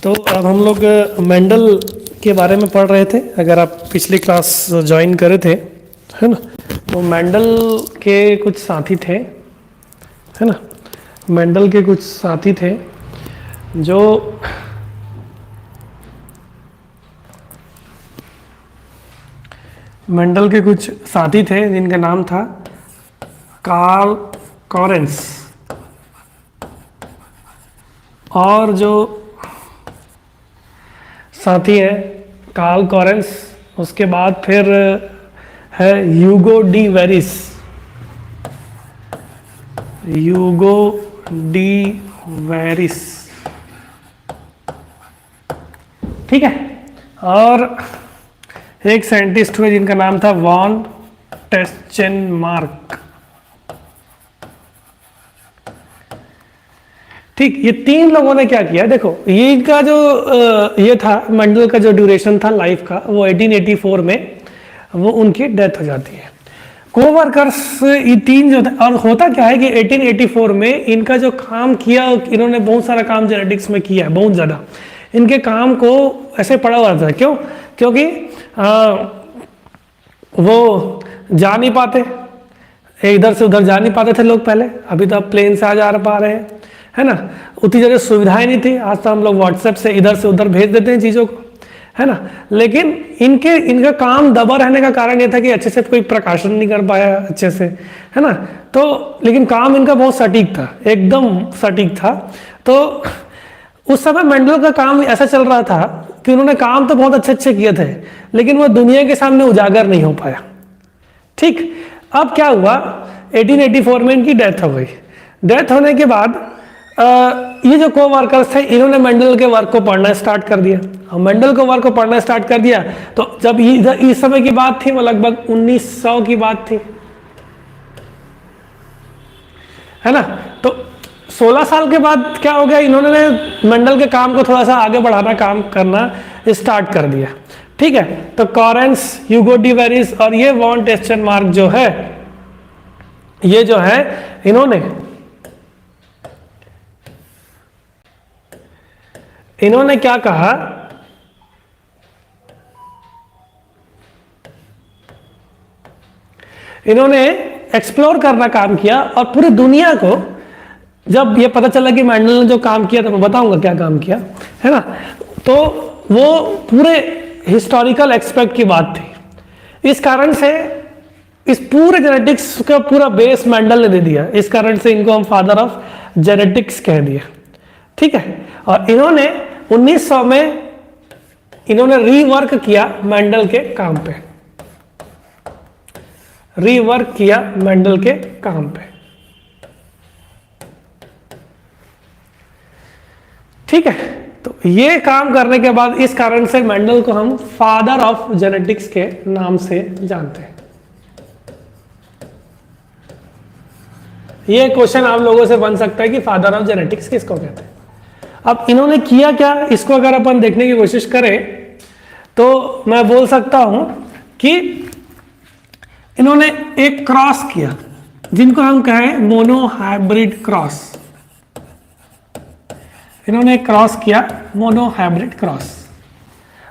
तो अब हम लोग मेंडल के बारे में पढ़ रहे थे। अगर आप पिछली क्लास ज्वाइन करे थे, है ना, तो मेंडल के कुछ साथी थे, है ना, मेंडल के कुछ साथी थे जो मेंडल के कुछ साथी थे जिनका नाम था कार्ल कॉरेंस, और जो साथी है कार्ल कॉरेंस, उसके बाद फिर है Hugo de Vries, Hugo de Vries, ठीक है। और एक साइंटिस्ट हुए जिनका नाम था वॉन टेस्चेनमार्क, ठीक। ये तीन लोगों ने क्या किया, देखो ये का जो ये था मेंडल का जो ड्यूरेशन था लाइफ का, वो 1884 में वो उनकी डेथ हो जाती है। कोवर्कर्स ये तीन जो थे, और होता क्या है कि 1884 में इनका जो काम किया, इन्होंने बहुत सारा काम जेनेटिक्स में किया है, बहुत ज़्यादा। इनके काम को ऐसे पड़ा हुआ था, क्यों? क्योंकि वो जा नहीं पाते, इधर से उधर जा नहीं पाते थे लोग पहले, अभी तो अब प्लेन से आ जा पा रहे हैं, है ना। उतनी ज़्यादा सुविधाएं नहीं थी, आज तो हम लोग व्हाट्सएप से इधर से उधर भेज देते हैं चीज़ों को, है ना। लेकिन इनका काम दबा रहने का कारण ये था कि अच्छे से कोई प्रकाशन नहीं कर पाया अच्छे से, है ना। तो लेकिन काम इनका बहुत सटीक था, एकदम सटीक था। तो उस समय मेंडल का काम ऐसा चल रहा था कि उन्होंने काम तो बहुत अच्छे अच्छे किए थे, लेकिन वो दुनिया के सामने उजागर नहीं हो पाया, ठीक। अब क्या हुआ, 1884 में इनकी डेथ हो गई। डेथ होने के बाद ये जो कोवर्कर्स थे, इन्होंने मेंडल के वर्क को पढ़ना स्टार्ट कर दिया। और मेंडल को वर्क को पढ़ना स्टार्ट कर दिया तो जब इस समय की बात थी, वो लगभग 1900 की बात थी, है ना। तो 16 साल के बाद क्या हो गया, इन्होंने मेंडल के काम को थोड़ा सा आगे बढ़ाना, काम करना स्टार्ट कर दिया, ठीक है। तो कॉरेंस, ह्यूगो डी वेरिस और ये वॉन टेस्चेनमार्क जो है, ये जो है इन्होंने क्या कहा, इन्होंने एक्सप्लोर करना काम किया। और पूरी दुनिया को जब ये पता चला कि मेंडल ने जो काम किया, तो मैं बताऊंगा क्या काम किया, है ना, तो वो पूरे हिस्टोरिकल एक्सपेक्ट की बात थी। इस कारण से इस पूरे जेनेटिक्स का पूरा बेस मेंडल ने दे दिया, इस कारण से इनको हम फादर ऑफ जेनेटिक्स कह दिया, ठीक है। और इन्होंने 1900 में इन्होंने रीवर्क किया मेंडल के काम पे, रीवर्क किया मेंडल के काम पे, ठीक है। तो ये काम करने के बाद इस कारण से मेंडल को हम फादर ऑफ जेनेटिक्स के नाम से जानते हैं। ये क्वेश्चन आप लोगों से बन सकता है कि फादर ऑफ जेनेटिक्स किसको कहते हैं। अब इन्होंने किया क्या, इसको अगर अपन देखने की कोशिश करें तो मैं बोल सकता हूं कि इन्होंने एक क्रॉस किया, जिनको हम कहें मोनोहाइब्रिड क्रॉस। इन्होंने एक क्रॉस किया, मोनोहाइब्रिड क्रॉस।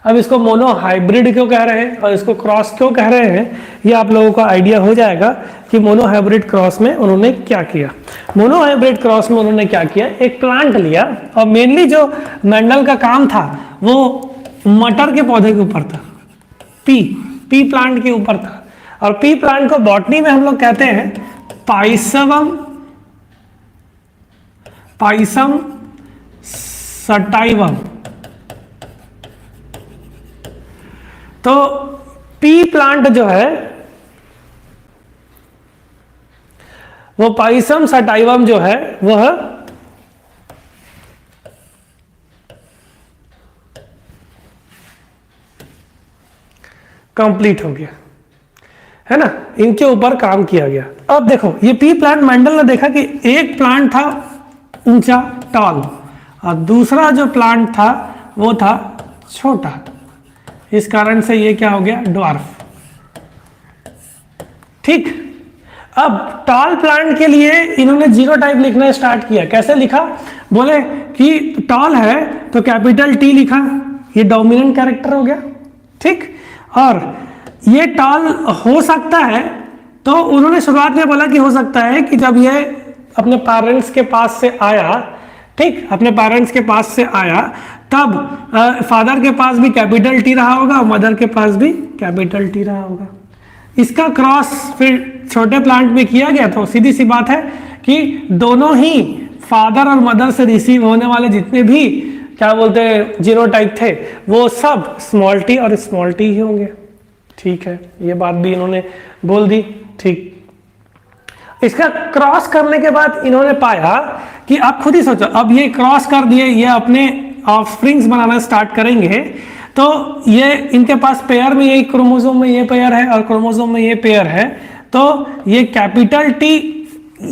अब इसको मोनोहाइब्रिड क्यों कह रहे हैं और इसको क्रॉस क्यों कह रहे हैं, ये आप लोगों को आइडिया हो जाएगा कि मोनोहाइब्रिड क्रॉस में उन्होंने क्या किया। मोनोहाइब्रिड क्रॉस में उन्होंने क्या किया, एक प्लांट लिया, और मेनली जो मेंडल का काम था वो मटर के पौधे के ऊपर था, पी प्लांट के ऊपर था। और पी प्लांट को बॉटनी में हम लोग कहते हैं पाइसम सटाइवम। तो पी प्लांट जो है वो पाइसम सटाइवम जो है वह कंप्लीट हो गया, है ना। इनके ऊपर काम किया गया। अब देखो ये पी प्लांट, मेंडल ने देखा कि एक प्लांट था ऊंचा, टॉल, और दूसरा जो प्लांट था वो था छोटा। इस कारण से ये क्या हो गया, ड्वार्फ, ठीक। अब टॉल प्लांट के लिए इन्होंने जीनोटाइप लिखना स्टार्ट किया। कैसे लिखा? बोले कि टॉल है तो कैपिटल टी लिखा, ये डोमिनेंट कैरेक्टर हो गया, ठीक। और ये टॉल हो सकता है, तो उन्होंने शुरुआत में बोला कि हो सकता है कि जब ये अपने पेरेंट्स के पास से आया, ठीक, अपने पेरेंट्स के पास से आया, तब फादर के पास भी कैपिटल टी रहा होगा और मदर के पास भी कैपिटल टी रहा होगा। इसका क्रॉस फिर छोटे प्लांट में किया गया, तो सीधी सी बात है कि दोनों ही फादर और मदर से रिसीव होने वाले जितने भी क्या बोलते हैं जीनोटाइप थे, वो सब स्मॉल टी और स्मॉल टी ही होंगे, ठीक है। ये बात भी इन्होंने बोल दी, ठीक। इसका क्रॉस करने के बाद इन्होंने पाया कि आप खुद ही सोचो, अब ये क्रॉस कर दिए, ये अपने ऑफस्प्रिंग्स बनाना स्टार्ट करेंगे, तो ये इनके पास पेयर में, ये क्रोमोसोम में ये पेयर है और क्रोमोसोम में ये पेयर है, तो ये कैपिटल टी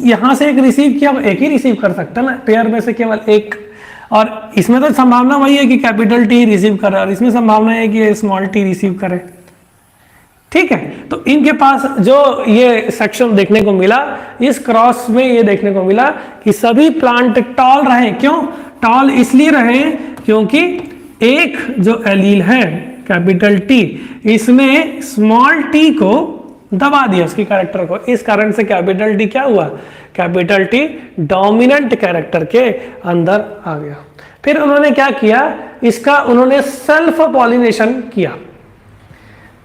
यहां से एक रिसीव किया, एक ही रिसीव कर सकता है ना, पेयर में से केवल एक। और इसमें तो संभावना वही है कि कैपिटल टी रिसीव करे, और इसमें संभावना है कि स्मॉल टी रिसीव करे, ठीक है। तो इनके पास जो ये सेक्शन देखने को मिला, इस क्रॉस में ये देखने को मिला कि सभी प्लांट टॉल रहे। क्यों टॉल? इसलिए रहे क्योंकि एक जो एलील है कैपिटल टी, इसने स्मॉल टी को दबा दिया, उसकी कैरेक्टर को। इस कारण से कैपिटल टी क्या हुआ? कैपिटल टी डोमिनेंट कैरेक्टर के अंदर आ गया। फिर उन्होंने क्या किया? इसका उन्होंने सेल्फ पॉलिनेशन किया,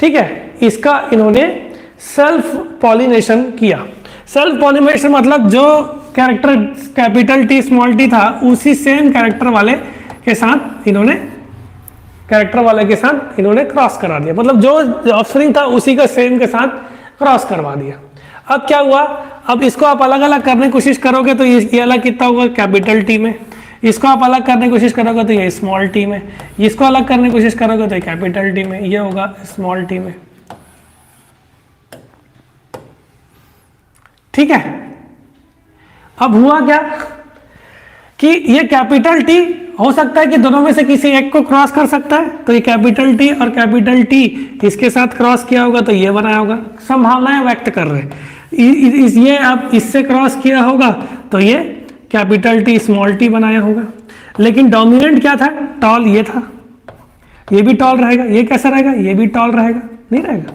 ठीक है। इसका इन्होंने सेल्फ पॉलिनेशन किया। सेल्फ पॉलिनेशन मतलब जो character capital T small T था, उसी सेम कैरेक्टर वाले के साथ इन्होंने क्रॉस करा दिया, मतलब जो ऑफस्प्रिंग था उसी का सेम के साथ क्रॉस करवा दिया। अब क्या हुआ? अब इसको आप अलग अलग करने की कोशिश करोगे तो ये अलग कितना होगा? कैपिटल टी में। इसको आप अलग करने की कोशिश करोगे तो ये स्मॉल टी में। इसको अलग करने की कोशिश करोगे तो ये कैपिटल टी में, ये होगा स्मॉल टी में, ठीक है। अब हुआ क्या कि ये कैपिटल टी हो सकता है कि दोनों में से किसी एक को क्रॉस कर सकता है, तो ये कैपिटल टी और कैपिटल टी इसके साथ क्रॉस किया होगा तो ये बनाया होगा। संभावनाएं व्यक्त कर रहे हैं। ये अब इससे क्रॉस किया होगा तो ये कैपिटल टी स्मॉल टी बनाया होगा। लेकिन डोमिनेंट क्या था? टॉल ये था। ये भी टॉल रहेगा। ये कैसा रहेगा? ये भी टॉल रहेगा, नहीं रहेगा,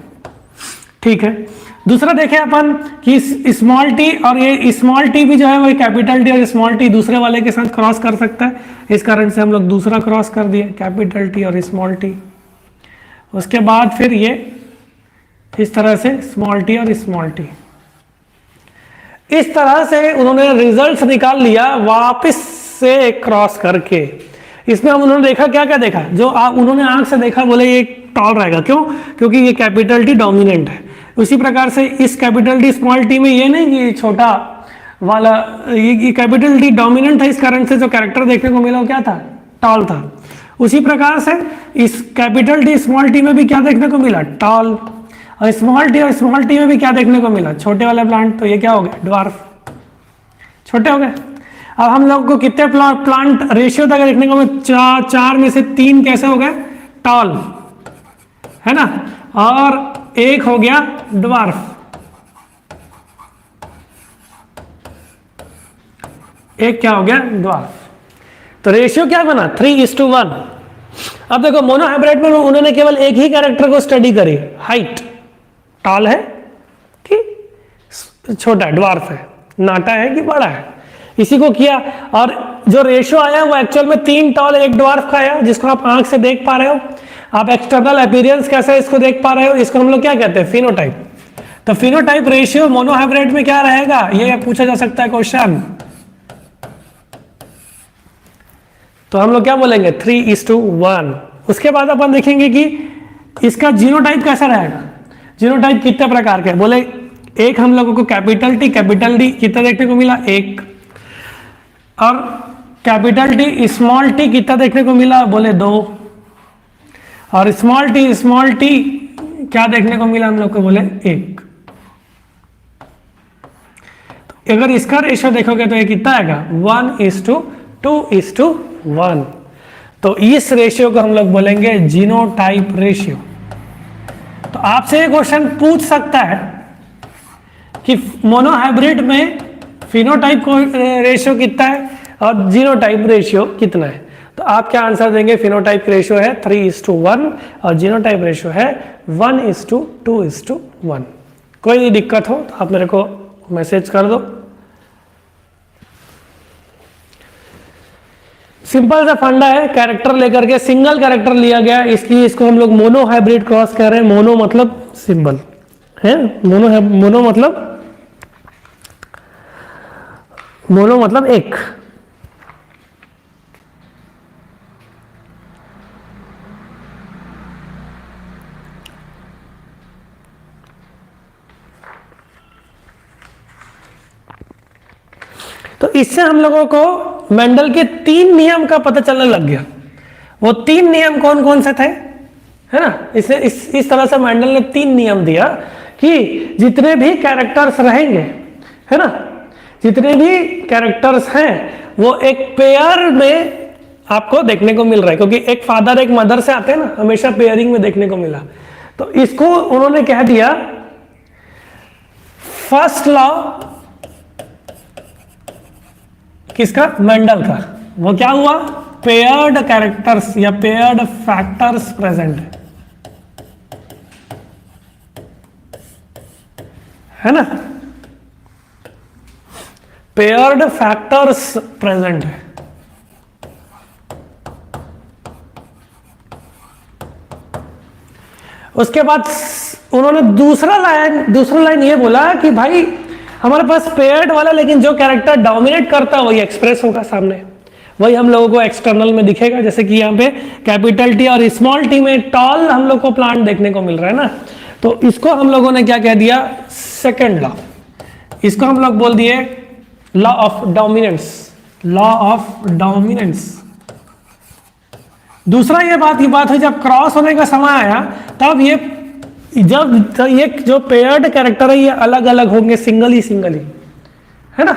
ठीक है। दूसरा देखें अपन कि स्मॉल टी और ये स्मॉल टी भी जो है वो कैपिटल टी और स्मॉल टी दूसरे वाले के साथ क्रॉस कर सकता है। इस कारण से हम लोग दूसरा क्रॉस कर दिए, कैपिटल टी और स्मॉल टी। उसके बाद फिर ये इस तरह से स्मॉल टी और स्मॉल टी। इस तरह से उन्होंने रिजल्ट्स निकाल लिया वापस से क्रॉस करके। इसमें हम उन्होंने देखा, क्या क्या देखा? जो उन्होंने आंख से देखा, बोले ये टॉल रहेगा। क्यों? क्योंकि ये कैपिटल टी डोमिनेंट है। उसी प्रकार से इस कैपिटल टी स्मॉल टी में ये नहीं कि छोटा वाला, ये कैपिटल टी डोमिनेंट है, इस कारण से जो कैरेक्टर देखने को मिला वो क्या था? टॉल था। उसी प्रकार से इस कैपिटल टी स्मॉल टी में भी क्या देखने को मिला? टॉल। और स्मॉल टी में भी क्या देखने को मिला? छोटे वाले प्लांट। तो ये क्या हो गए? ड्वार्फ, छोटे हो गए। अब हम लोग को कितने प्लांट रेशियो तक देखने को मिला? चार में से 3 कैसे हो गए? टॉल, है ना, और एक हो गया ड्वार्फ। एक क्या हो गया? ड्वार्फ। तो रेशियो क्या बना? 3:1। अब देखो मोनोहाइब्रिड में उन्होंने केवल एक ही कैरेक्टर को स्टडी करी, हाइट। टॉल है कि छोटा है, ड्वार्फ है, नाटा है कि बड़ा है, इसी को किया। और जो रेशियो आया वो एक्चुअल में 3 टॉल 1 ड्वार्फ का आया, जिसको आप आंख से देख पा रहे हो। आप एक्सटर्नल अपीयरेंस कैसे इसको देख पा रहे हो? इसको हम लोग क्या कहते हैं? फिनोटाइप। तो फिनोटाइप रेशियो मोनोहाइब्रिड में क्या रहेगा? ये पूछा जा सकता है क्वेश्चन। तो हम लोग क्या बोलेंगे? 3:1। उसके बाद अपन देखेंगे कि इसका जीनोटाइप कैसा रहेगा। जीनोटाइप कितने प्रकार के? बोले एक हम लोगों को कैपिटल टी कितना देखने को मिला? 1। और कैपिटल टी स्मॉल टी कितना देखने को मिला? बोले 2। और स्मॉल टी क्या देखने को मिला हम लोग को? बोले 1। तो अगर इसका रेशियो देखोगे तो ये कितना आएगा? 1:2:1। तो इस रेशियो को हम लोग बोलेंगे जीनोटाइप रेशियो। तो आपसे ये क्वेश्चन पूछ सकता है कि मोनोहाइब्रिड में फिनोटाइप रेशियो कितना है और जीनोटाइप रेशियो कितना है। तो आप क्या आंसर देंगे? फिनोटाइप रेशियो है 3:1 और जीनोटाइप रेशियो है 1:2:1। कोई दिक्कत हो तो आप मेरे को मैसेज कर दो। सिंपल सा फंडा है, कैरेक्टर लेकर के सिंगल कैरेक्टर लिया गया, इसलिए इसको हम लोग मोनो हाइब्रिड क्रॉस कह रहे हैं। मोनो मतलब सिंबल है, मोनो मतलब एक। तो इससे हम लोगों को मेंडल के 3 नियम का पता चलने लग गया। वो 3 नियम कौन कौन से थे, है ना? इस तरह से मेंडल ने 3 नियम दिया कि जितने भी कैरेक्टर्स रहेंगे, है ना, जितने भी कैरेक्टर्स हैं वो एक पेयर में आपको देखने को मिल रहा है, क्योंकि एक फादर एक मदर से आते हैं ना, हमेशा पेयरिंग में देखने को मिला। तो इसको उन्होंने कह दिया फर्स्ट लॉ किसका? मेंडल का। वो क्या हुआ? पेयर्ड कैरेक्टर्स या पेयर्ड फैक्टर्स प्रेजेंट है ना, पेयर्ड फैक्टर्स प्रेजेंट है। उसके बाद उन्होंने दूसरा लाइन ये बोला कि भाई हमारे पास पेयर्ड वाला, लेकिन जो कैरेक्टर डोमिनेट करता है वही एक्सप्रेस होगा सामने, वही हम लोगों को एक्सटर्नल में दिखेगा। जैसे कि यहाँ पे कैपिटल टी और स्मॉल टी में टॉल हम लोग को प्लांट देखने को मिल रहा है ना। तो इसको हम लोगों ने क्या कह दिया? Second law. इसको हम लोग बोल दिए law of dominance. Law of dominance. दूसरा ये बात हुई जब क्रॉस होने का समय आया, तब ये जो पेयर्ड कैरेक्टर है ये अलग अलग होंगे, सिंगल ही है ना,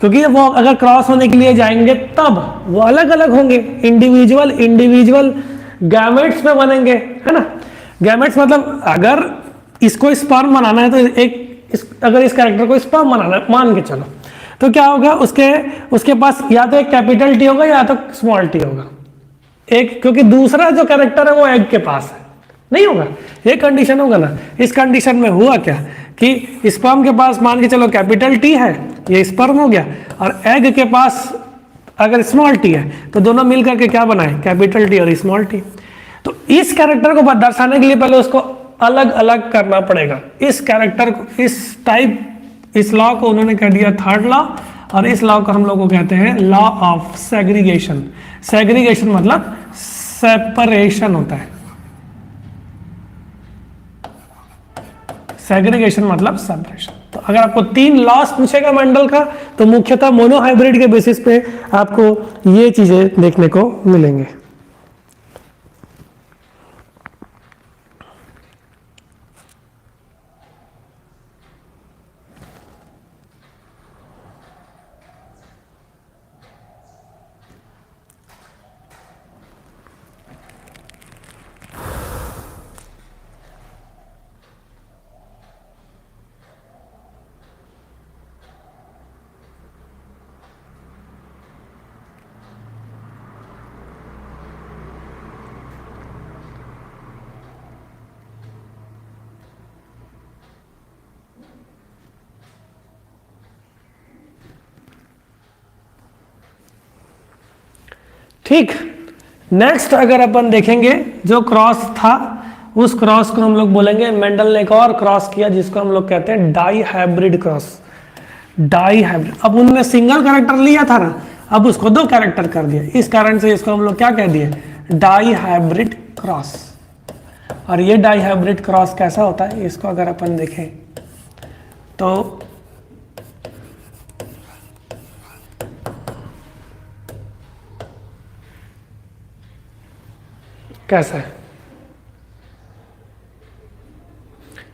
क्योंकि वो अगर क्रॉस होने के लिए जाएंगे तब वो अलग अलग होंगे, इंडिविजुअल गैमेट्स में बनेंगे, है ना। गैमेट्स मतलब अगर इसको स्पर्म बनाना है तो अगर इस कैरेक्टर को स्पर्म बनाना है मान के चलो, तो क्या होगा? उसके पास या तो एक कैपिटल टी होगा या तो स्मॉल टी होगा एक, क्योंकि दूसरा जो कैरेक्टर है वो एग के पास है, नहीं होगा। ये कंडीशन होगा ना। इस कंडीशन में हुआ क्या कि स्पर्म के पास मान के चलो कैपिटल टी है, ये स्पर्म हो गया, और एग के पास अगर स्मॉल टी है, तो दोनों मिलकर के क्या बनाए? कैपिटल टी और स्मॉल टी। तो इस कैरेक्टर को दर्शाने के लिए पहले उसको अलग अलग करना पड़ेगा। इस कैरेक्टर को इस लॉ को उन्होंने कह दिया थर्ड लॉ, और इस लॉ को हम लोग को कहते हैं लॉ ऑफ सेग्रीगेशन। सेग्रीगेशन मतलब सेपरेशन होता है। सेग्रीगेशन मतलब सेपरेशन। तो अगर आपको 3 लॉस पूछेगा मेंडल का, तो मुख्यतः मोनोहाइब्रिड के बेसिस पे आपको ये चीजें देखने को मिलेंगे। ठीक, नेक्स्ट अगर अपन देखेंगे जो क्रॉस था, उस क्रॉस को हम लोग बोलेंगे, मेंडल ने एक और क्रॉस किया जिसको हम लोग कहते हैं dihybrid cross. Dihybrid, अब उनने सिंगल कैरेक्टर लिया था ना, अब उसको 2 कैरेक्टर कर दिया, इस कारण से इसको हम लोग क्या कह दिए? Dihybrid cross. और ये डाई हाइब्रिड क्रॉस कैसा होता है, इसको अगर अपन देखें तो कैसा है?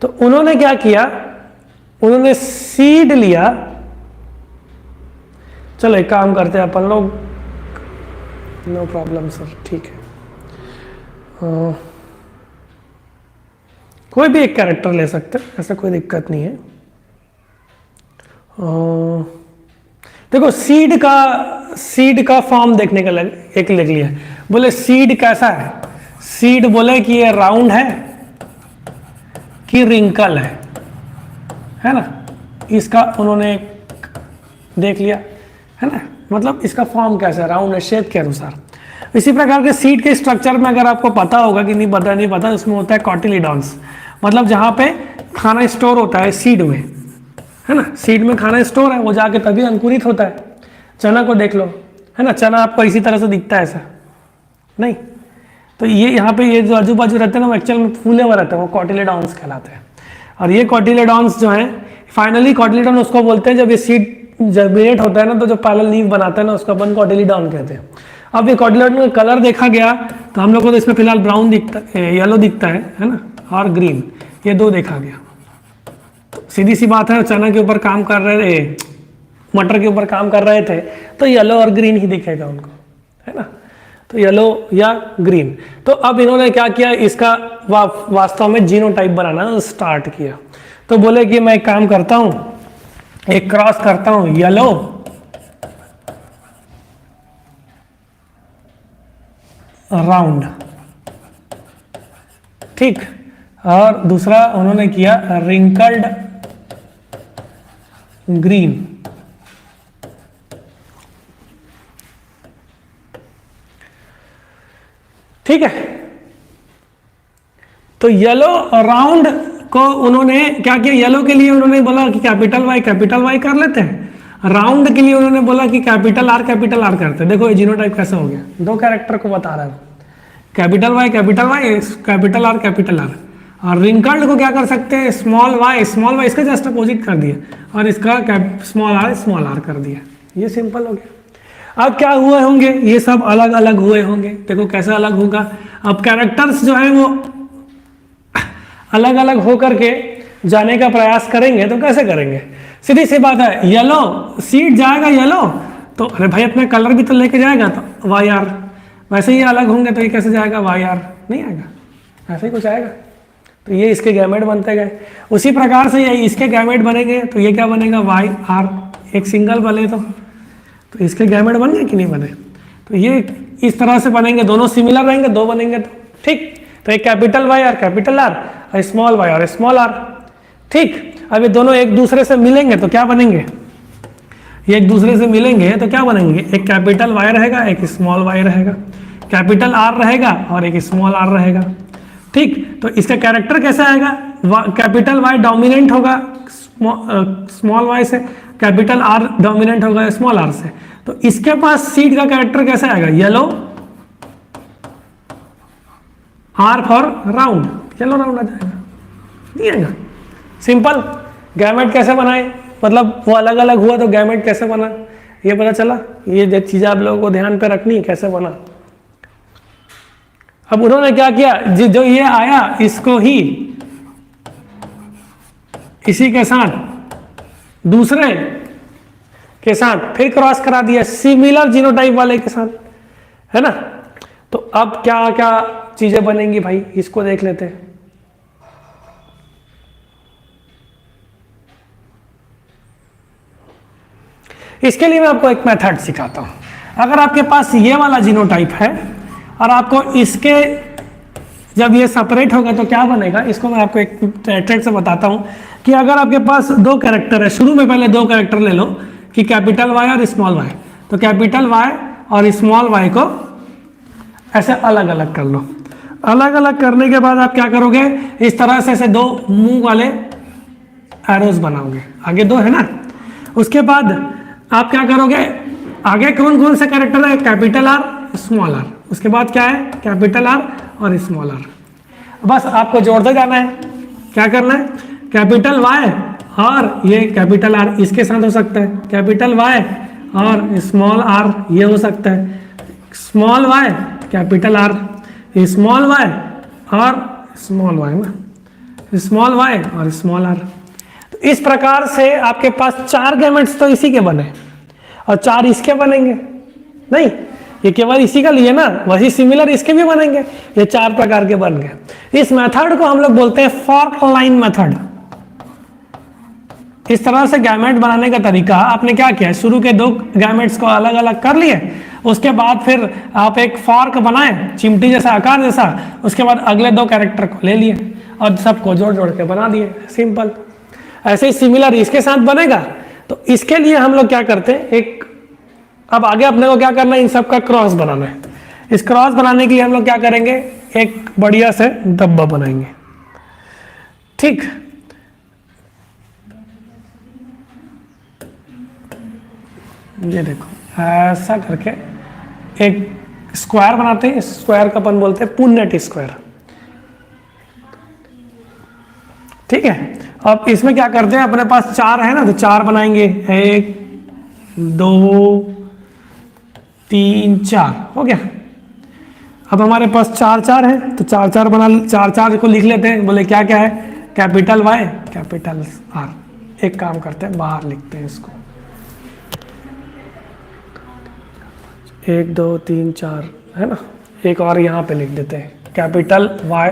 तो उन्होंने क्या किया, उन्होंने सीड लिया। चलो एक काम करते हैं अपन लोग, नो प्रॉब्लम सर, ठीक है, कोई भी एक कैरेक्टर ले सकते हैं, ऐसा कोई दिक्कत नहीं है। देखो सीड का फॉर्म देखने का एक लिख लिया, बोले सीड कैसा है, सीड बोले कि ये राउंड है कि रिंकल है ना, इसका उन्होंने देख लिया है ना, मतलब इसका फॉर्म कैसा है, राउंड है, शेप के अनुसार। इसी प्रकार के सीड के स्ट्रक्चर में अगर आपको पता होगा कि नहीं पता, उसमें होता है कॉटिलिडॉन्स, मतलब जहाँ पे खाना स्टोर होता है सीड में, है ना, सीड में खाना स्टोर है, वो जाके तभी अंकुरित होता है। चना को देख लो, है ना, चना आपको इसी तरह से दिखता है ऐसा नहीं, तो ये यहाँ पे ये जो आजू बाजू रहते हैं ना, वो एक्चुअल में फूले हुए रहते हैं, वो कॉटिलिडॉन्स कहलाते हैं। और ये कॉटिलिडॉन्स जो है, फाइनली कॉटिलिडॉन उसको बोलते हैं जब ये सीड जर्मिनेट होता है ना, तो जो पहला लीफ बनाता है ना, उसको अपन कॉटिलिडॉन कहते हैं। अब ये कॉटिलिडॉन का कलर देखा गया तो हम लोग को तो इसमें फिलहाल ब्राउन दिखता है, येलो दिखता है ना, और ग्रीन, ये दो देखा गया। सीधी सी बात है, चना के ऊपर काम कर रहे थे, मटर के ऊपर काम कर रहे थे, तो येलो और ग्रीन ही दिखेगा उनको, है ना, तो येलो या ग्रीन। तो अब इन्होंने क्या किया, इसका वास्तव में जीनोटाइप बनाना स्टार्ट किया। तो बोले कि मैं एक काम करता हूं, एक क्रॉस करता हूं येलो राउंड, ठीक, और दूसरा उन्होंने किया रिंकल्ड ग्रीन। ठीक है, तो येलो राउंड को उन्होंने क्या किया, येलो के लिए उन्होंने बोला कि कैपिटल वाई कर लेते हैं, राउंड के लिए उन्होंने बोला कि कैपिटल आर करते हैं। देखो ये जीनोटाइप कैसा हो गया, दो कैरेक्टर को बता रहा है, कैपिटल वाई कैपिटल आर। और रिंकल्ड को क्या कर सकते हैं, स्मॉल वाई इसका जस्ट अपोजिट कर दिया, और इसका स्मॉल आर कर दिया, ये सिंपल हो गया। अब क्या हुए होंगे, ये सब अलग अलग हुए होंगे, देखो कैसे अलग होगा। अब कैरेक्टर्स जो है वो अलग अलग होकर के जाने का प्रयास करेंगे, तो कैसे करेंगे, सीधी सी बात है, येलो सीड जाएगा येलो, तो अरे भाई अपना कलर भी तो लेके जाएगा, तो वाई आर, वैसे ही अलग होंगे तो ये कैसे जाएगा, वाई आर नहीं आएगा, ऐसे ही कुछ आएगा। तो ये इसके गैमेट बनते गए, उसी प्रकार से ये इसके गैमेट बनेंगे, तो ये क्या बनेगा, वाई आर, एक सिंगल बने तो इसके गैमेट बन गए कि नहीं बने, तो ये इस तरह से बनेंगे, दोनों सिमिलर रहेंगे, दो बनेंगे तो ठीक। तो एक कैपिटल वाई और स्मॉल वाई और स्मॉल आर, ठीक। अब ये दोनों एक दूसरे से मिलेंगे तो क्या बनेंगे, ये एक दूसरे से मिलेंगे तो क्या बनेंगे, एक कैपिटल वाई रहेगा, एक स्मॉल वाई रहेगा, कैपिटल आर रहेगा और एक स्मॉल आर रहेगा, ठीक। तो इसका कैरेक्टर कैसा आएगा, कैपिटल वाई डोमिनेंट होगा स्मॉल वाई से, कैपिटल आर डोमिनेंट होगा स्मॉल आर से। तो इसके पास सीड का कैरेक्टर कैसा आएगा, yellow R for round, yellow round आ जाएगा, नहीं आएगा, सिंपल। गैमेट कैसे बनाए, मतलब वो अलग अलग हुआ तो गैमेट कैसे बना, ये पता चला। ये चीजें आप लोगों को ध्यान पे रखनी, कैसे बना। अब उन्होंने क्या किया, जो ये आया इसको ही इसी के साथ दूसरे के साथ फिर क्रॉस करा दिया, सिमिलर जीनोटाइप वाले के साथ, है ना। तो अब क्या क्या चीजें बनेंगी भाई, इसको देख लेते हैं। इसके लिए मैं आपको एक मेथड सिखाता हूं। अगर आपके पास ये वाला जीनोटाइप है और आपको इसके जब ये सेपरेट होगा तो क्या बनेगा, इसको मैं आपको एक ट्रिक से बताता हूं कि अगर आपके पास दो कैरेक्टर है, शुरू में पहले दो कैरेक्टर ले लो कि कैपिटल वाई और स्मॉल वाई, तो कैपिटल वाई और स्मॉल वाई को ऐसे अलग अलग कर लो। अलग अलग करने के बाद आप क्या करोगे, इस तरह से ऐसे दो मुंह वाले एरोज बनाओगे, आगे दो है ना। उसके बाद आप क्या करोगे, आगे कौन कौन से कैरेक्टर है, कैपिटल आर स्मॉल आर, उसके बाद क्या है, कैपिटल आर और स्मॉल आर। बस आपको जोड़ते जाना है। क्या करना है, कैपिटल वाई और ये कैपिटल आर इसके साथ हो सकता है, कैपिटल वाई और स्मॉल आर ये हो सकता है, small Y capital R, small Y और स्मॉल वाई ना, स्मॉल वाई और स्मॉल आर। तो इस प्रकार से आपके पास चार गैमेट्स तो इसी के बने और चार इसके बनेंगे, नहीं ये केवल इसी का लिए ना, वही सिमिलर इसके भी बनेंगे, ये चार प्रकार के बन गए। इस मेथड को हम लोग बोलते हैं फॉर्क लाइन मेथड। इस तरह से गैमेट बनाने का तरीका आपने क्या किया, शुरू के 2 गैमेट्स को अलग अलग कर लिए, उसके बाद फिर आप एक फॉर्क बनाए चिमटी जैसा आकार जैसा, उसके बाद अगले 2 कैरेक्टर को ले लिए और सबको जोड़ जोड़ के बना दिए, सिंपल। ऐसे ही सिमिलर इसके साथ बनेगा। तो इसके लिए हम लोग क्या करते हैं, एक अब आगे अपने को क्या करना है, इन सब का क्रॉस बनाना है। इस क्रॉस बनाने के लिए हम लोग क्या करेंगे, एक बढ़िया से डब्बा बनाएंगे, ठीक। ये देखो ऐसा करके एक स्क्वायर बनाते हैं, इस स्क्वायर का अपन बोलते हैं पुन्नेट स्क्वायर, ठीक है। अब इसमें क्या करते हैं, अपने पास 4 है ना, तो 4 बनाएंगे, 1 2 3 4 हो गया। अब हमारे पास 4 4 है, तो 4 4 बना, 4 4 को लिख लेते हैं, बोले क्या क्या है, कैपिटल वाई कैपिटल आर। एक काम करते हैं, बाहर लिखते हैं इसको, 1 2 3 4 है ना, एक और यहाँ पे लिख देते हैं, कैपिटल वाई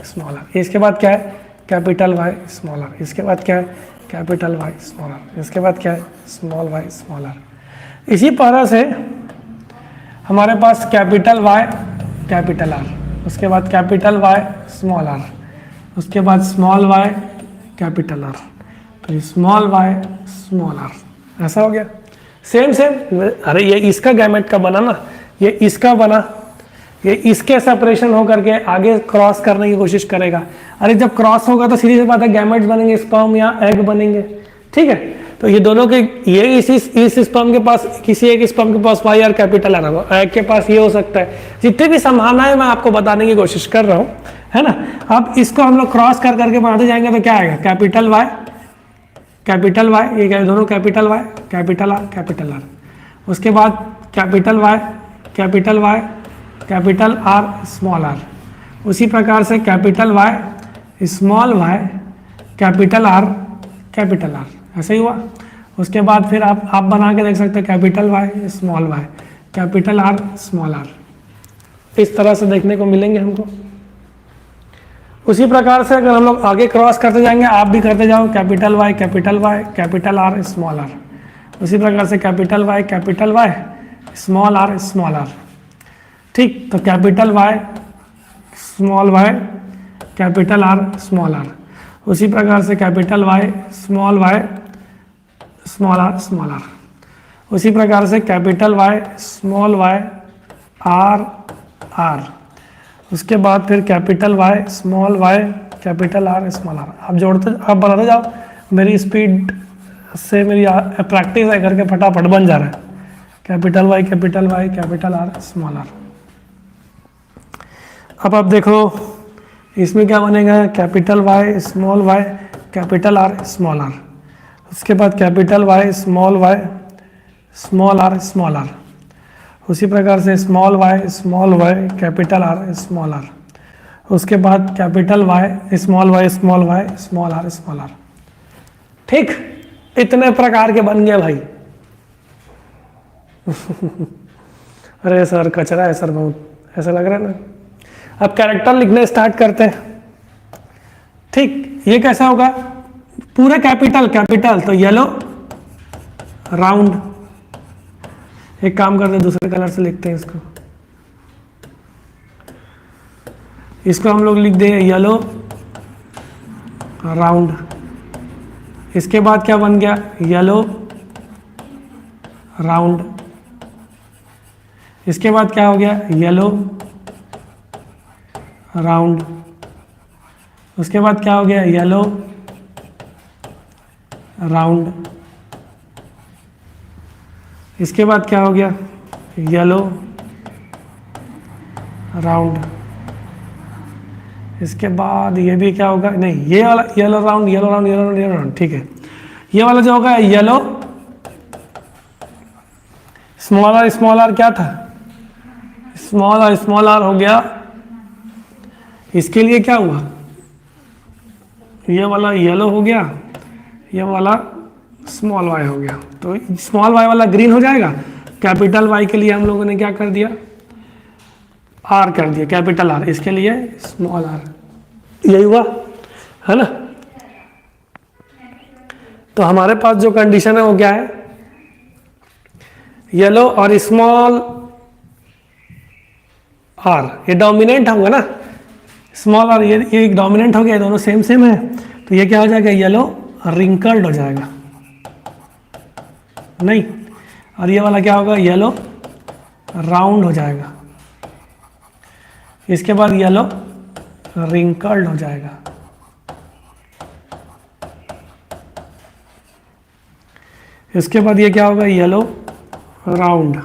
स्मॉल आर। इसके बाद क्या है, कैपिटल वाई स्मॉल आर। इसके बाद क्या है, कैपिटल वाई स्मॉल आर। इसके बाद क्या है, स्मॉल वाई स्मॉल आर। इसी तरह से हमारे पास कैपिटल वाई कैपिटल आर, उसके बाद कैपिटल वाई स्मॉल आर, उसके बाद स्मॉल वाई कैपिटल आर, फिर स्मॉल वाई स्मॉल आर। ऐसा हो गया, सेम सेम। अरे ये इसका गैमेट का बना ना, ये इसका बना, ये इसके सेपरेशन होकर के आगे क्रॉस करने की कोशिश करेगा। अरे जब क्रॉस होगा तो सीधी सी बात है, गैमेट्स बनेंगे, स्पर्म या एग बनेंगे, ठीक है। तो ये दोनों के, ये इस स्पर्म के पास, किसी एक स्पर्म के पास वाई आर कैपिटल आर होगा, एग के पास ये हो सकता है। जितनी भी संभावनाएं मैं आपको बताने की कोशिश कर रहा हूँ, है ना। अब इसको हम लोग क्रॉस कर करके बनाते जाएंगे तो क्या आएगा, कैपिटल वाई, ये दोनों कैपिटल वाई कैपिटल आर। उसके बाद capital Y capital R small R. उसी प्रकार से capital Y small Y capital R, ऐसा ही हुआ। उसके बाद फिर आप बना के देख सकते हैं, capital Y small Y capital R small R. इस तरह से देखने को मिलेंगे हमको। उसी प्रकार से अगर हम लोग आगे क्रॉस करते जाएंगे, आप भी करते जाओ, capital Y capital R small R. उसी प्रकार से कैपिटल वाई स्मॉल आर, ठीक। तो capital Y capital R small R. उसी प्रकार से कैपिटल वाई स्मॉल आर। उसी प्रकार से capital Y small Y R. उसके बाद फिर capital Y small Y capital R small R. आप जोड़ते, आप बनाते जाओ, मेरी स्पीड से मेरी प्रैक्टिस है करके फटाफट बन जा रहा है। Capital Y capital R small R. अब आप देखो इसमें क्या बनेगा, capital Y capital R small R. उसके बाद कैपिटल वाई स्मॉल आर। उसी प्रकार से small Y capital R small R. उसके बाद कैपिटल वाई स्मॉल आर। ठीक, इतने प्रकार के बन गए भाई। अरे सर कचरा है सर, बहुत ऐसा लग रहा है ना। अब कैरेक्टर लिखने स्टार्ट करते हैं। ठीक, ये कैसा होगा, पूरे कैपिटल तो येलो राउंड। एक काम करते हैं, दूसरे कलर से लिखते हैं इसको हम लोग लिख दें येलो राउंड। इसके बाद क्या बन गया, येलो राउंड। इसके बाद क्या हो गया, येलो राउंड। उसके बाद क्या हो गया, येलो राउंड। इसके बाद क्या हो गया, येलो राउंड। इसके बाद ये भी क्या होगा, नहीं ये वाला येलो राउंड, ठीक है। ये वाला जो होगा येलो स्मॉल आर क्या था, स्मॉल आर हो गया। इसके लिए क्या हुआ, ये वाला येलो हो गया, ये वाला स्मॉल वाई हो गया। तो स्मॉल वाई वाला ग्रीन हो जाएगा। कैपिटल वाई के लिए हम लोगों ने क्या कर दिया, आर कर दिया, कैपिटल आर। इसके लिए स्मॉल आर। यही हुआ है ना। तो हमारे पास जो कंडीशन है वो क्या है, येलो और स्मॉल आर, ये डोमिनेंट होगा ना, स्मॉल आर ये डोमिनेंट हो गया, दोनों सेम सेम है, तो ये क्या हो जाएगा, येलो रिंकल्ड हो जाएगा, नहीं, और ये वाला क्या होगा, येलो राउंड हो जाएगा, इसके बाद येलो रिंकल्ड हो जाएगा। इसके बाद ये क्या होगा, येलो राउंड,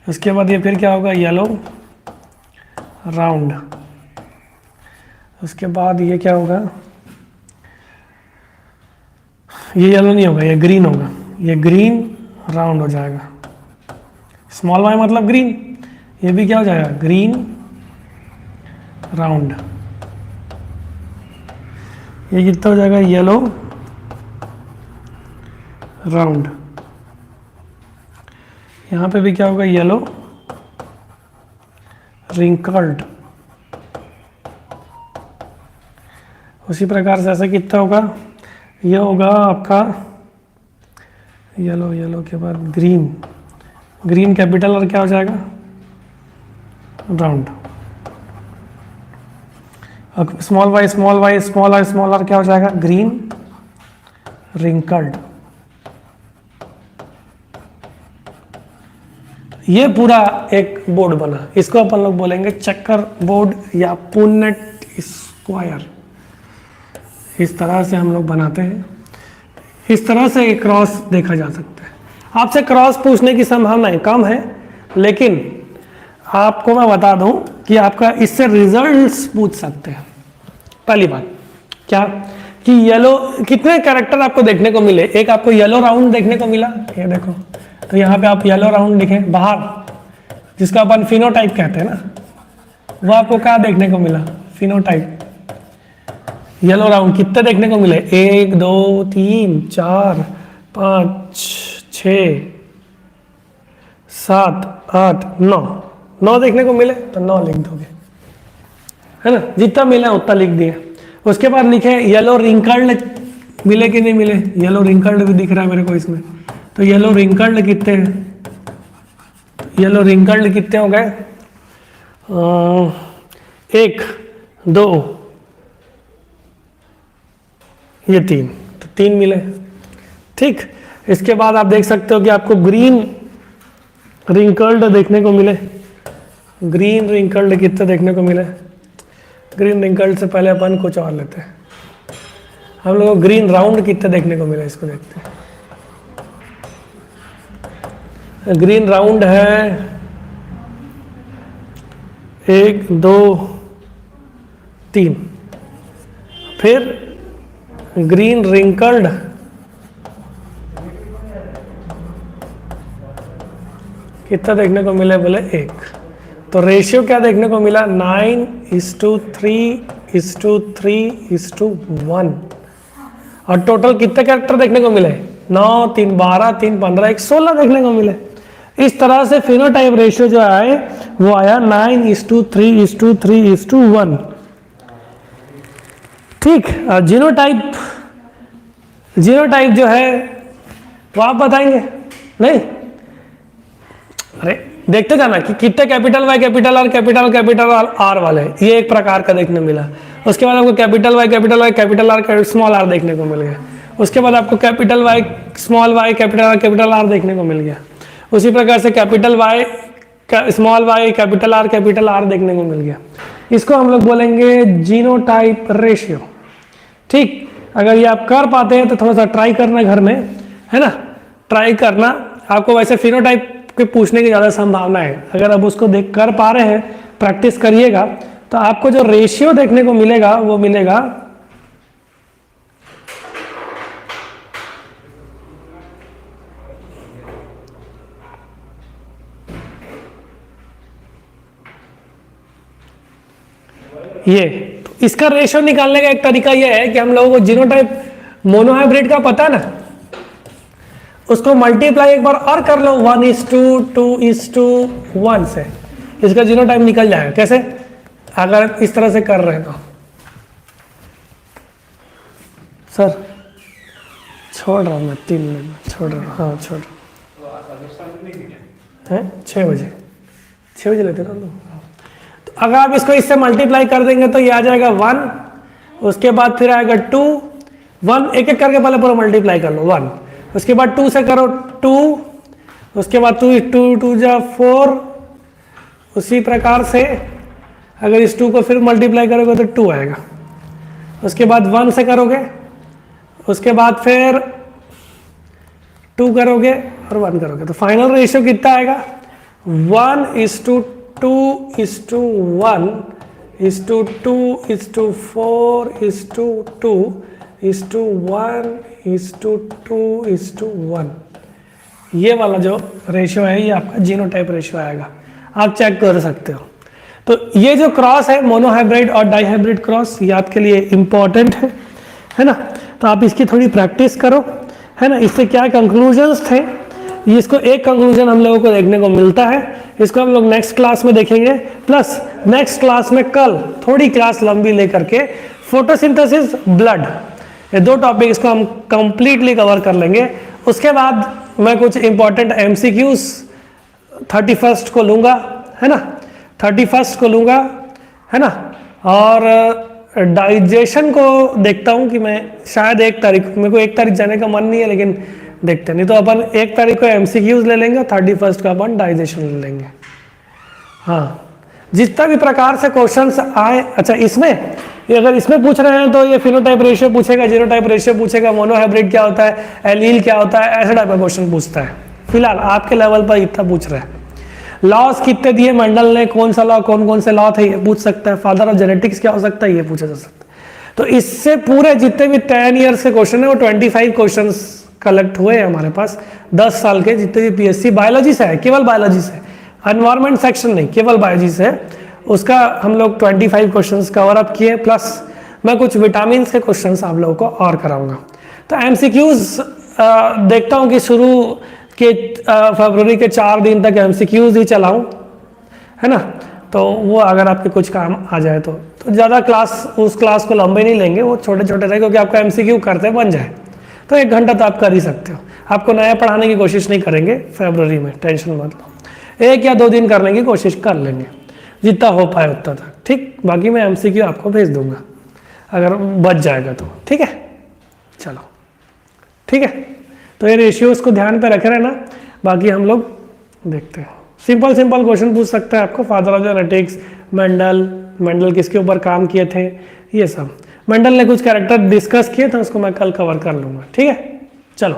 इसके बाद ये फिर क्या होगा, येलो राउंड, उसके बाद ये क्या होगा, ये येलो नहीं होगा, ये ग्रीन होगा, ये ग्रीन राउंड हो जाएगा, स्मॉल वाई मतलब ग्रीन, ये भी क्या हो जाएगा, ग्रीन राउंड, ये कितना हो जाएगा, येलो राउंड, यहाँ पे भी क्या होगा, येलो रिंकल्ड, उसी प्रकार से ऐसे कितना होगा, ये होगा आपका येलो, येलो के बाद ग्रीन, ग्रीन कैपिटल और क्या हो जाएगा, round, small Y small Y small R small R क्या हो जाएगा, ग्रीन रिंकल्ड। ये पूरा एक बोर्ड बना, इसको अपन लोग बोलेंगे चक्कर बोर्ड या पुन्नेट स्क्वायर। इस तरह से हम लोग बनाते हैं, इस तरह से एक क्रॉस देखा जा सकता है। आपसे क्रॉस पूछने की संभावनाएं कम है, लेकिन आपको मैं बता दूं कि आपका इससे रिजल्ट्स पूछ सकते हैं। पहली बात क्या कि येलो कितने कैरेक्टर आपको देखने को मिले, एक आपको येलो राउंड देखने को मिला, ये देखो, तो यहाँ पे आप येलो राउंड लिखें बाहर, जिसका अपन फिनोटाइप कहते हैं ना, वो आपको क्या देखने को मिला, फिनोटाइप, येलो राउंड कितने देखने को मिले, 1 2 3 4 5 6 7 8 9 देखने को मिले, तो 9 लिख दोगे, है ना, जितना मिला उतना लिख दिए। उसके बाद लिखे येलो रिंकल्ड मिले कि नहीं मिले, येलो रिंकल्ड भी दिख रहा है मेरे को इसमें, तो येलो रिंकल्ड कितने हैं, येलो रिंकल्ड कितने हो गए, 1 2 ये 3, तो 3 मिले, ठीक। इसके बाद आप देख सकते हो कि आपको ग्रीन रिंकल्ड देखने को मिले, ग्रीन रिंकल्ड कितने देखने को मिले, ग्रीन रिंकल्ड से पहले अपन कुछ और लेते हैं, हम लोग को ग्रीन राउंड कितने देखने को मिले, इसको देखते हैं। ग्रीन राउंड है 1 2 3, फिर ग्रीन रिंकल्ड कितना देखने को मिला, बोले 1, तो रेशियो क्या देखने को मिला, 9:3:3:1, और टोटल कितने कैरेक्टर देखने को मिले, 9 3 12 3 15 1 16 देखने को मिले। इस तरह से फिनोटाइप रेशियो जो आए वो आया 9:3:3:1, ठीक। जीनोटाइप, जीनोटाइप जो है वो आप बताएंगे नहीं, अरे देखते जाना कि कितने capital Y capital R capital R वाले, ये एक प्रकार का देखने मिला। उसके बाद आपको capital Y capital R small R देखने को मिल गया। उसके बाद आपको capital Y small Y capital R देखने को मिल गया। उसी प्रकार से capital Y small Y capital R देखने को मिल गया। इसको हम लोग बोलेंगे जीनोटाइप रेशियो, ठीक। अगर ये आप कर पाते हैं तो थोड़ा सा ट्राई करना घर में, है ना, ट्राई करना। आपको वैसे फिनोटाइप के पूछने की ज़्यादा संभावना है, अगर आप उसको देख कर पा रहे हैं, प्रैक्टिस करिएगा, तो आपको जो रेशियो देखने को मिलेगा वो मिलेगा ये। तो इसका रेशियो निकालने का एक तरीका ये है कि हम लोगों को जीनोटाइप मोनोहाइब्रिड का पता है ना, उसको मल्टीप्लाई एक बार और कर लो 1:2:1 से, इसका जीनोटाइप निकल जाएगा। कैसे, अगर इस तरह से कर रहे हैं तो सर छोड़ रहा हूँ मैं 3 मिनट में, छोड़ रहा हूँ, हाँ छोड़ रहा हूँ। 6 बजे, 6 बजे लेते ना लोग। तो अगर आप इसको इससे मल्टीप्लाई कर देंगे तो ये आ जाएगा 1, उसके बाद फिर आएगा 2, 1 एक एक करके पहले पूरा मल्टीप्लाई कर लो 1, उसके बाद 2 से करो 2, उसके बाद 2 जा 4, उसी प्रकार से अगर इस 2 को फिर मल्टीप्लाई करोगे तो 2 आएगा, उसके बाद 1 से करोगे, उसके बाद फिर 2 करोगे और 1 करोगे, तो फाइनल रेशियो कितना आएगा 1:2:1:2:2:1:1, ये वाला जो रेशियो है ये आपका जीनोटाइप रेशियो आएगा, आप चेक कर सकते हो। तो ये जो क्रॉस है मोनोहाइब्रिड और डाइहाइब्रिड क्रॉस, ये आपके लिए इंपॉर्टेंट है ना। तो आप इसकी थोड़ी प्रैक्टिस करो, है ना। इससे क्या कंक्लूजन्स थे, इसको एक कंक्लूजन हम लोगों को देखने को मिलता है, इसको हम लोग नेक्स्ट क्लास में देखेंगे। प्लस नेक्स्ट क्लास में कल थोड़ी क्लास लंबी लेकर के फोटोसिंथेसिस, ब्लड, ये 2 टॉपिक इसको हम कंप्लीटली कवर कर लेंगे। उसके बाद मैं कुछ इंपॉर्टेंट MCQs 31 को लूँगा, है ना, 31 को लूँगा, है ना। और डाइजेशन को देखता हूँ कि मैं शायद 1 तारीख, मेरे को 1 तारीख जाने का मन नहीं है, लेकिन देखते नहीं तो अपन 1 तारीख को MCQs ले लेंगे, 31 का अपन डाइजेशन ले लेंगे। हाँ, जितना भी प्रकार से क्वेश्चंस आए। अच्छा, इसमें ये अगर इसमें पूछ रहे हैं तो ये फिनोटाइप रेशियो पूछेगा, जीनोटाइप रेशियो पूछेगा, मोनोहाइब्रिड क्या होता है, एलील क्या होता है, ऐसे टाइप का क्वेश्चन पूछता है। फिलहाल आपके लेवल पर इतना पूछ रहा है। लॉस कितने दिए मेंडल ने, कौन सा लॉ, कौन कौन से लॉ थे, ये पूछ सकता है। फादर ऑफ जेनेटिक्स क्या हो सकता है, ये पूछा जा सकता है। तो इससे पूरे जितने भी 10 ईयर्स के क्वेश्चन है वो 25 क्वेश्चन कलेक्ट हुए हैं हमारे पास, 10 साल के जितने भी PSC बायोलॉजी से है, केवल बायोलॉजी से, एनवायरमेंट सेक्शन नहीं, केवल बायोलॉजी से, उसका हम लोग 25 क्वेश्चंस कवर अप किए। प्लस मैं कुछ विटामिन के क्वेश्चंस आप लोगों को और कराऊंगा। तो MCQs देखता हूँ कि शुरू के फरवरी के 4 दिन तक MCQs ही चलाऊं, है ना। तो वो अगर आपके कुछ काम आ जाए तो ज़्यादा क्लास, उस क्लास को लंबे नहीं लेंगे, वो छोटे छोटे रहे, क्योंकि आपका MCQ करते बन जाए तो 1 घंटा तो आप कर ही सकते हो। आपको नया पढ़ाने की कोशिश नहीं करेंगे फरवरी में, टेंशन मत लो, 1 या 2 दिन करने की कोशिश कर लेंगे, जितना हो पाए उतना तक, ठीक। बाकी मैं MCQ आपको भेज दूंगा अगर बच जाएगा तो, ठीक है। चलो ठीक है, तो ये रेशियोज को ध्यान पे रखे रहना। बाकी हम लोग देखते हैं, सिंपल क्वेश्चन पूछ सकते हैं आपको, फादर ऑफ जेनेटिक्स, मेंडल किसके ऊपर काम किए थे, ये सब। मेंडल ने कुछ कैरेक्टर डिस्कस किए थे, उसको मैं कल कवर कर लूँगा, ठीक है। चलो।